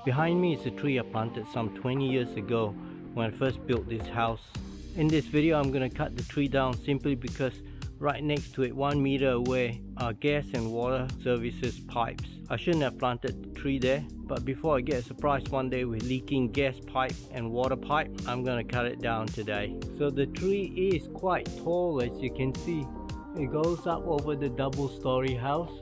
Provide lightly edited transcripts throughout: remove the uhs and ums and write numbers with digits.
Behind me is a tree I planted some 20 years ago when I first built this house. In this video I'm going to cut the tree down simply because right next to it 1 meter away are gas and water services pipes. I shouldn't have planted the tree there, but before I get surprised one day with leaking gas pipe and water pipe, I'm going to cut it down today. So the tree is quite tall, as you can see. It goes up over the double-story house.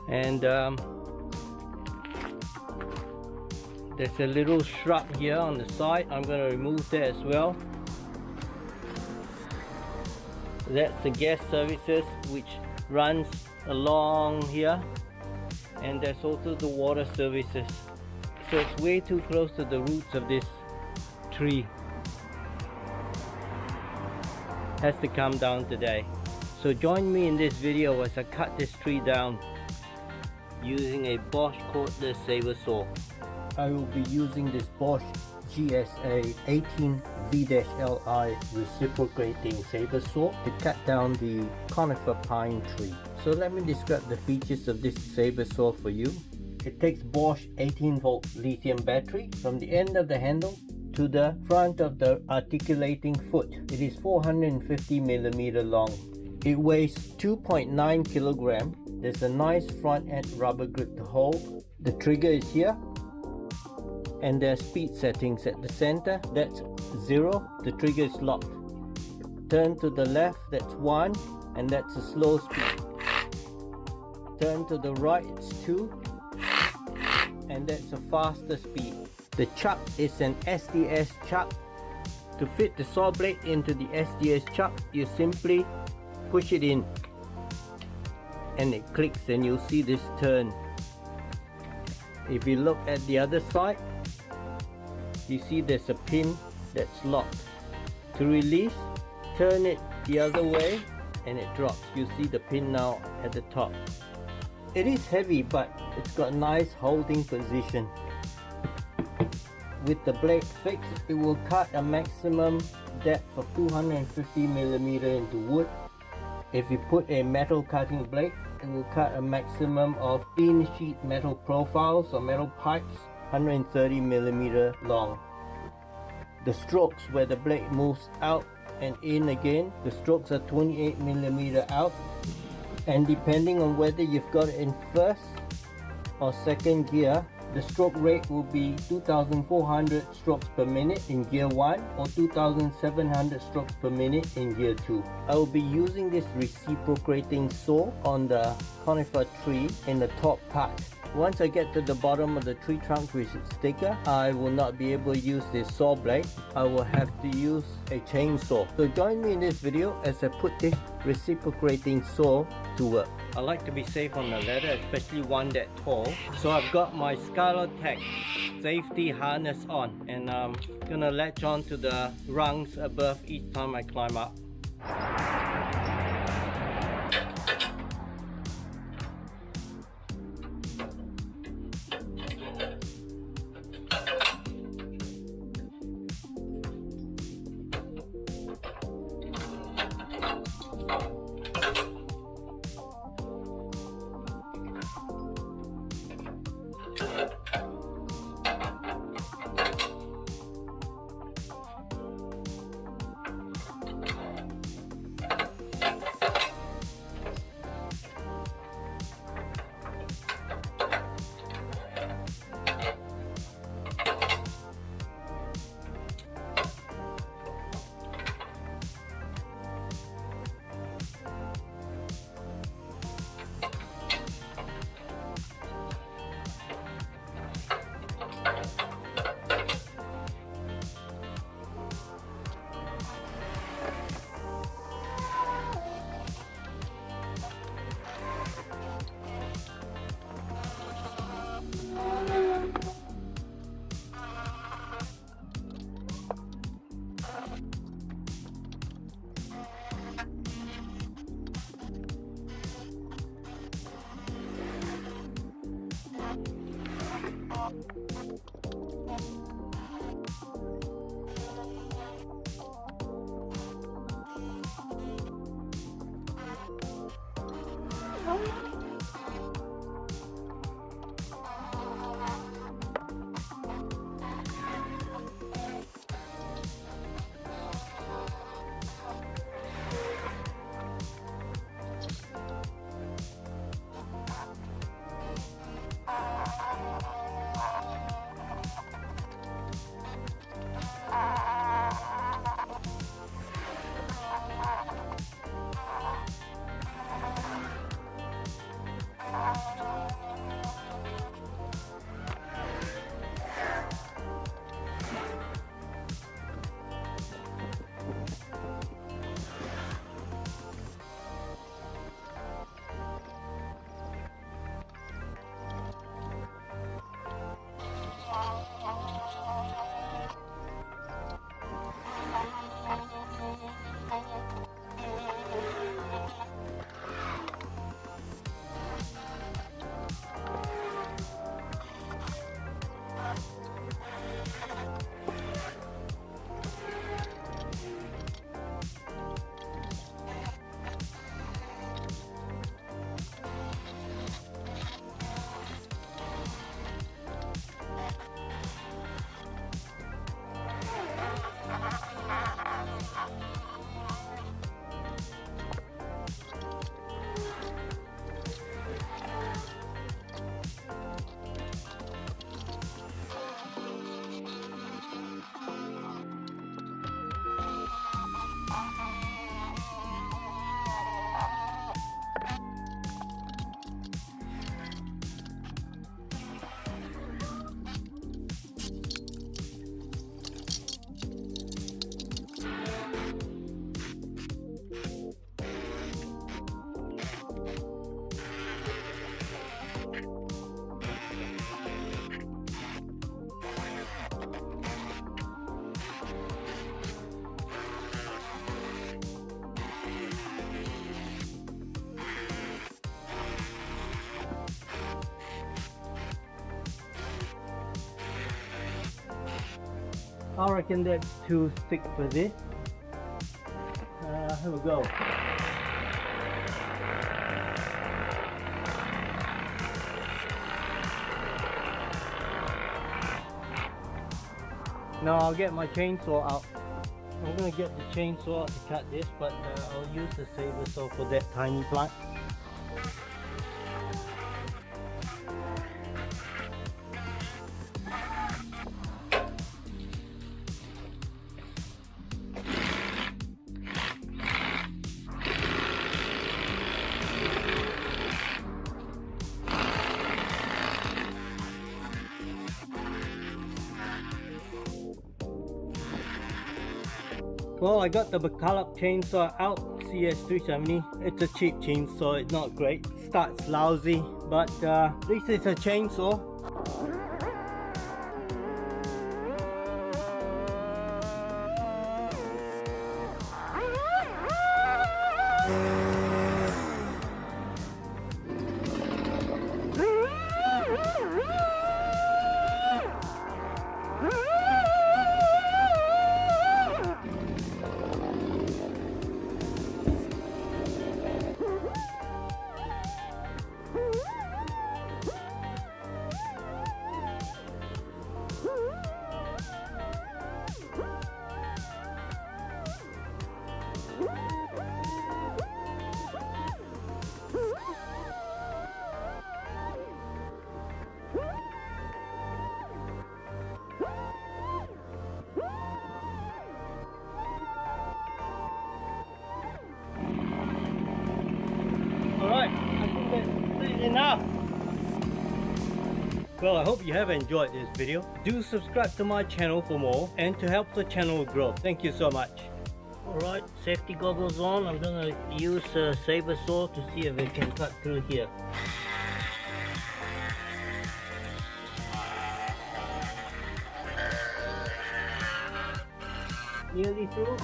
And there's a little shrub here on the side. I'm going to remove that as well. That's the gas services which runs along here, and there's also the water services. So it's way too close to the roots of this tree. Has to come down today. So join me in this video as I cut this tree down using a BOSCH cordless sabre saw. I will be using this BOSCH GSA18V-LI reciprocating sabre saw to cut down the conifer pine tree. So let me describe the features of this sabre saw for you. It takes BOSCH 18-volt lithium battery from the end of the handle to the front of the articulating foot. It is 450mm long. It weighs 2.9 kilograms. There's a nice front end rubber grip to hold. The trigger is here, and there are speed settings at the center. That's 0. The trigger is locked. Turn to the left, that's 1, and that's a slow speed. Turn to the right, it's 2, and that's a faster speed. The chuck is an SDS chuck. To fit the saw blade into the SDS chuck, you simply push it in and it clicks, and you'll see this turn. If you look at the other side, you see there's a pin that's locked. To release, turn it the other way and it drops. You see the pin now at the top. It is heavy, but it's got a nice holding position. With the blade fixed, it will cut a maximum depth of 250mm into wood. If you put a metal cutting blade, it will cut a maximum of thin sheet metal profiles or metal pipes, 130mm long. The strokes where the blade moves out and in again, the strokes are 28mm out, and depending on whether you've got it in first or second gear, the stroke rate will be 2,400 strokes per minute in gear 1 or 2,700 strokes per minute in gear 2. I will be using this reciprocating saw on the conifer tree in the top part. Once I get to the bottom of the tree trunk which is thicker, I will not be able to use this saw blade. I will have to use a chainsaw. So join me in this video as I put this reciprocating saw to work. I like to be safe on the ladder, especially one that tall. So I've got my Tech safety harness on, and I'm gonna latch on to the rungs above each time I climb up. I reckon that's too thick for this. Here we go. Now I'll get my chainsaw out. I'm gonna get the chainsaw out to cut this, but I'll use the sabre saw for that tiny plant. Well, I got the McCulloch chainsaw out, CS370. It's a cheap chainsaw, it's not great. Starts lousy, but at least it's a chainsaw. Alright, I think that's enough. Well, I hope you have enjoyed this video. Do subscribe to my channel for more and to help the channel grow. Thank you so much. Alright, safety goggles on. I'm gonna use a sabre saw to see if it can cut through here. Nearly through.